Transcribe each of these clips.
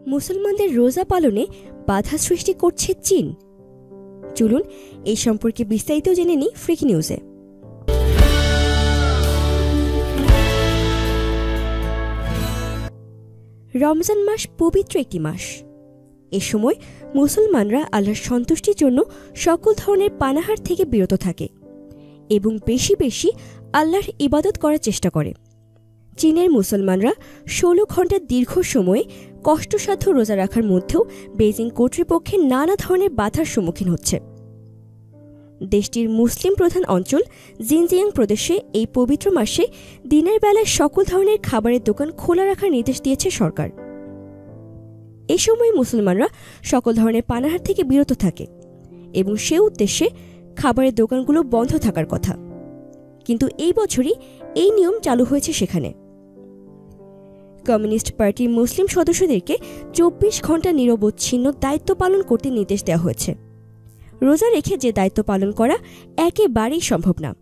মুসলমানদের রোজা পালনে বাধা সৃষ্টি করছে চীন। চলুন এই সম্পর্কে বিস্তারিত জেনে নিই ফ্রিকি নিউজে। রমজান মাস পবিত্র একটি মাস। এ সময় মুসলমানরা আল্লাহর সন্তুষ্টির জন্য সকল ধরনের পানাহার থেকে বিরত থাকে এবং বেশি বেশি আল্লাহর ইবাদত করার চেষ্টা করে। চীনের মুসলমানরা 16 ঘন্টা দীর্ঘ সময়ে কষ্টসাধ্য রোজা রাখার মধ্যেও বেইজিং কর্তৃপক্ষের নানা ধরনের বাধার সম্মুখীন হচ্ছে। দেশটির মুসলিম প্রধান অঞ্চল জিনজিয়াং প্রদেশে এই পবিত্র মাসে দিনের বেলায় সকল ধরনের খাবারের দোকান খোলা রাখার নির্দেশ দিয়েছে সরকার। এ সময় মুসলমানরা সকল ধরনের পানাহার থেকে বিরত থাকে এবং সে উদ্দেশ্যে খাবারের দোকানগুলো বন্ধ থাকার কথা, কিন্তু এই বছরই এই নিয়ম চালু হয়েছে সেখানে। কমিউনিস্ট পার্টির মুসলিম সদস্যদেরকে 24 ঘন্টা নিরবচ্ছিন্ন দায়িত্ব পালন করতে নির্দেশ দেওয়া হয়েছে। রোজা রেখে যে দায়িত্ব পালন করা একেবারেই সম্ভব না।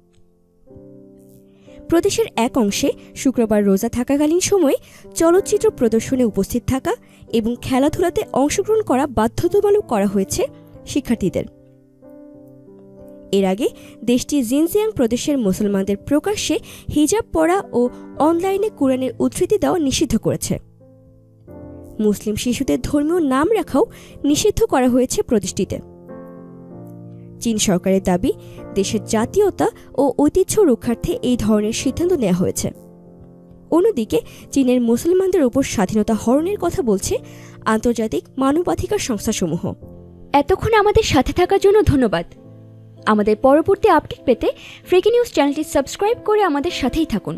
প্রদেশের এক অংশে শুক্রবার রোজা থাকাকালীন সময়ে চলচ্চিত্র প্রদর্শনে উপস্থিত থাকা এবং খেলাধুলাতে অংশগ্রহণ করা বাধ্যতামূলক করা হয়েছে শিক্ষার্থীদের। এর আগে দেশটি জিনজিয়াং প্রদেশের মুসলমানদের প্রকাশ্যে হিজাব পরা ও অনলাইনে কোরআনের উদ্ধৃতি দেওয়া নিষিদ্ধ করেছে। মুসলিম শিশুদের ধর্মীয় নাম রাখাও নিষিদ্ধ করা হয়েছে প্রদেশটিতে। চীন সরকারের দাবি, দেশের জাতীয়তা ও ঐতিহ্য রক্ষার্থে এই ধরনের সিদ্ধান্ত নেওয়া হয়েছে। অন্যদিকে চীনের মুসলমানদের উপর স্বাধীনতা হরণের কথা বলছে আন্তর্জাতিক মানবাধিকার সংস্থাসমূহ। এতক্ষণ আমাদের সাথে থাকার জন্য ধন্যবাদ। আমাদের পরবর্তী আপডেট পেতে ফ্রিকি নিউজ চ্যানেলটি সাবস্ক্রাইব করে আমাদের সাথেই থাকুন।